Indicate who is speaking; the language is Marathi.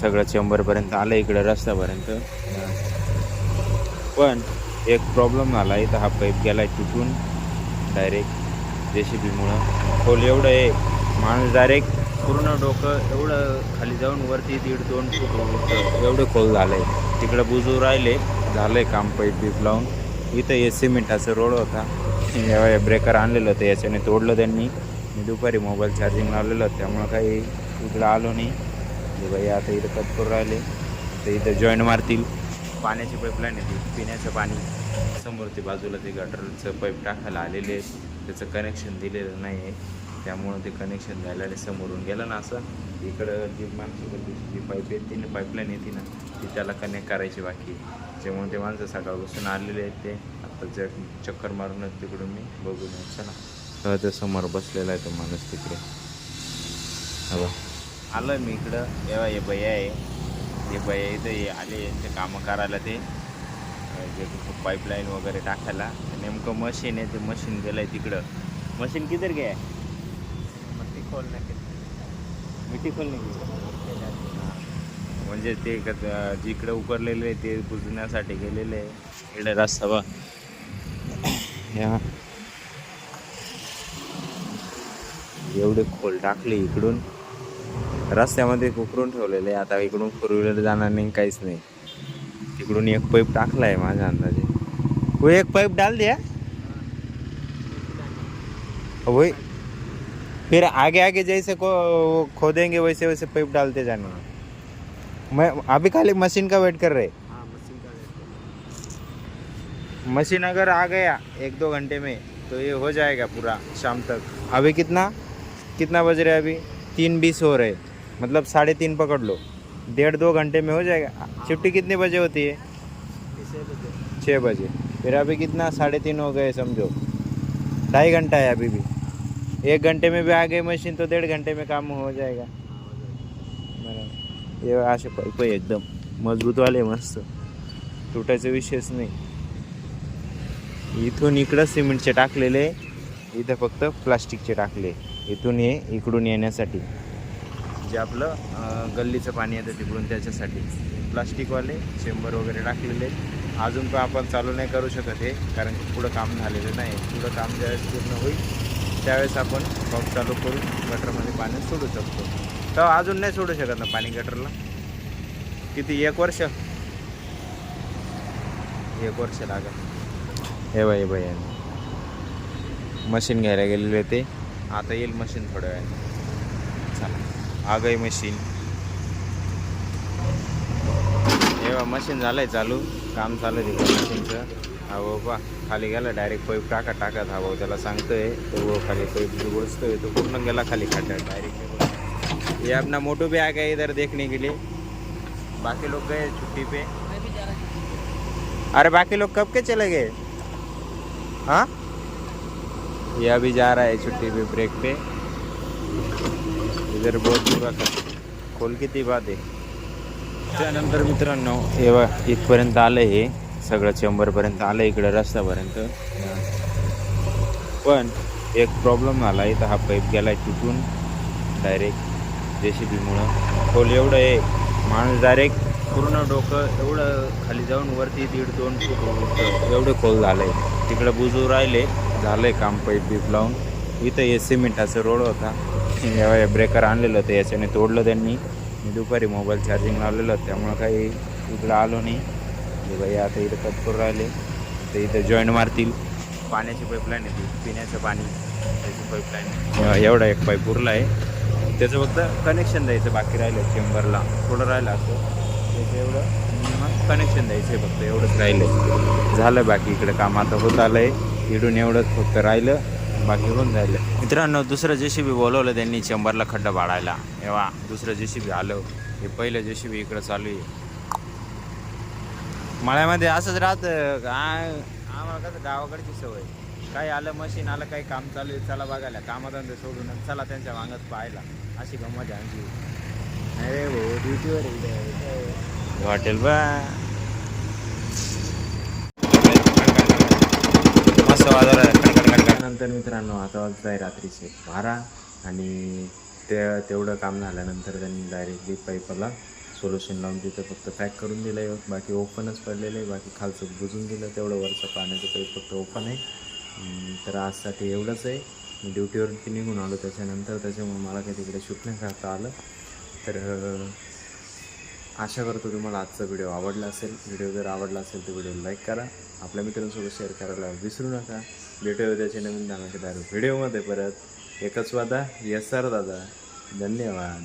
Speaker 1: सगळं चेंबरपर्यंत आलं इकडं रस्त्यापर्यंत. पण एक प्रॉब्लेम झाला, इथं हा पाईप गेला तुटून डायरेक्ट JCBमुळं. खोल एवढं आहे, माणूस डायरेक्ट पूर्ण डोकं एवढं खाली जाऊन वरती 1.5-2 फूट उंच एवढं खोल झालं आहे. तिकडं बुजू राहिले, झालं आहे काम पाईप बीप लावून. इथं हे सिमेंटाचं रोड होता, ब्रेकर आणलेलं होतं, याच्याने तोडलं त्यांनी. मी दुपारी मोबाईल चार्जिंग लावलेलं होतं, त्यामुळं काही इकडं आलो नाही. हे बाई आता इथं कट करून राहिले, तर इथं जॉईंट मारतील. पाण्याची पाईपलाईन आहे ती, पिण्याचं पाणी समोर ते बाजूला ते गटरचं पाईप टाकायला आलेले आहेत, त्याचं कनेक्शन दिलेलं नाही आहे, त्यामुळं ते कनेक्शन द्यायला समोरून गेलं ना असं. इकडं जी माणसाकडे जी पाईप येते ना, पाईपलाईन येते ना, ती त्याला कनेक्ट करायची बाकी आहे. त्यामुळे ते माणसं सकाळपासून आलेले आहेत, ते आता चक्कर मारूनच तिकडून मी बघून यायचं ना. तेव्हा ते समोर बसलेला आहे तो माणूस तिकडे. हवा आलं मी इकडं, तेव्हा हे भैया आहे, हे भैया इथं आले यांचे कामं करायला, ते पाईपलाईन वगैरे टाकायला. नेमकं मशीन आहे, ते मशीन गेलं आहे तिकडं. मशीन किधर गया है? मिट्टी खोलने की. म्हणजे ते जिकडे उकरलेले ते बुजण्यासाठी गेलेले आहे. इकडे रस्ता बा एवढे खोल टाकले इकडून, रस्त्यामध्ये उकरून ठेवलेले. आता इकडून फोर व्हीलर जाणार नाही, काहीच नाही. तिकडून एक पाईप टाकला आहे माझ्या अंदाजे. वो एक पाईप डाल दिया वही, फिर आगे आगे जैसे को खोदेंगे वैसे वैसे पाइप डालते जाने. मैं अभी खाली मशीन का वेट कर रहे. मशीन अगर आ गया 1-2 घंटे में तो ये हो जाएगा पूरा शाम तक. अभी कितना बज रहा है? अभी 3:20 हो रहे, मतलब 3:30 पकड़ लो, 1.5-2 घंटे में हो जाएगा. शिफ्टी कितने बजे होती है? 6 बजे. फिर अभी कितना 3:30 हो गए समझो, 2.5 घंटा है अभी भी. 1 घंटे में भी आ गई मशीन तो 1.5 घंटे में काम हो जाएगा. ये असे पाईप एकदम मजबूत वाले, मस्त, तुटायचा विषयच नाही. इथून इकडं सिमेंटचे टाकलेले, इथं फक्त प्लास्टिकचे टाकले. इथून इकडून येण्यासाठी जे आपलं गल्लीचं पाणी येतं तिकडून, त्याच्यासाठी प्लास्टिकवाले चेंबर वगैरे टाकलेले. अजून पण आपण चालू नाही करू शकत हे, कारण की पुढं काम झालेलं नाही. पुढं काम ज्यावेळेस पूर्ण होईल त्यावेळेस आपण पंप चालू करून गटरमध्ये पाणी सोडू शकतो. तर अजून नाही सोडू शकत ना पाणी गटरला. किती 1 वर्ष लागेल. हे बाई मशीन घ्यायला गेलेले ते, आता येईल मशीन थोड्या वेळाने. चला, आ गई मशीन. हे मशीन झालंय चालू, काम चालू आहे तिकडे मशीनचं. हा बाबा खाली गेला, डायरेक्ट पाईप टाकत हा भाऊ त्याला सांगतोय, तो वो खाली पाईप जो बोलतोय तो पूर्ण गेला खाली खड्ड्यात डायरेक्ट. ये अपना मोटू भी आ गया इधर देखने के लिए. बाकी लोग गए छुट्टी पे. अरे बाकी लोग कब के चले गए? हाँ, ये अभी जा रहा है छुट्टी पे, ब्रेक पे. इधर बहुत बुरा खोल किती बाद आहे. त्यानंतर मित्रांनो इथपर्यंत आलं, हे सगळं चेंबरपर्यंत आलं इकडं रस्त्यापर्यंत. पण एक प्रॉब्लेम झाला, इथं हा पाईप गेला आहे तुटून डायरेक्ट JCBमुळं. खोल एवढं आहे, माणूस डायरेक्ट पूर्ण डोकं एवढं खाली जाऊन वरती 1.5-2 फूट उंच एवढं खोल झालं आहे. तिकडं बुजू राहिले, झालं आहे काम पाईप बीप लावून. इथं हे सिमेंटाचं रोड होता, ब्रेकर आणलेलं होतं, याच्याने तोडलं त्यांनी. मी दुपारी मोबाईल चार्जिंग लावलेलं होतं, त्यामुळं काही इकडं आलो नाही. हे बाई आता इथं कट करून राहिले, तर इथं जॉईंट मारतील. पाण्याची पाईपलाईन आहे ती, पिण्याचं पाणी त्याची पाईपलाईन. एवढा एक पाईप उरला आहे, त्याचं फक्त कनेक्शन द्यायचं बाकी राहिलं. चेंबरला थोडं राहिलं असं, त्याचं एवढं कनेक्शन द्यायचं आहे फक्त, एवढंच राहिलं. झालं बाकी इकडं काम आता होत आलं आहे. इकडून एवढंच फक्त राहिलं, बाकी होऊन राहिलं. मित्रांनो, दुसरं JCB बोलवलं त्यांनी चेंबरला खड्डा पाडायला. तेव्हा दुसरं JCB आलं. हे पहिलं JCB इकडं चालू आहे. मळ्यामध्ये असंच राहतं काय, आम्हाला कसं गावाकडची सवय. काही आलं मशीन आलं, काही काम चालू आहे, चला बघायला, कामाधंदे सोडून चला त्यांच्या वांगत पाहायला, अशी गंमत आहे आमची. अरे हो, ड्युटीवर हॉटेल बा मस्त वाजवलं खडखड. नंतर मित्रांनो आता वाजत आहे रात्रीचे 12 आणि तेवढं काम झाल्यानंतर त्यांनी डायरेक्टली पाईपला सोल्युशन लावून तिथं फक्त पॅक करून दिलं आहे, बाकी ओपनच पडलेलं आहे. बाकी खालचं बुजून दिलं, तेवढं वरचं पाण्याचं पाईप फक्त ओपन आहे. तर आजसाठी एवढंच आहे. मी ड्युटीवरती निघून आलो त्याच्यानंतर, त्याच्यामुळे मला काही तिकडे शूट नाही करता आलं. तर आशा करतो तुम्हाला आजचा व्हिडिओ आवडला असेल. व्हिडिओ जर आवडला असेल तर व्हिडिओ लाईक करा, आपल्या मित्रांसोबत शेअर करायला विसरू नका. भेटूया त्याच्या नवीन धमाकेदार व्हिडिओमध्ये परत. एकच वादा, येस सर दादा. धन्यवाद.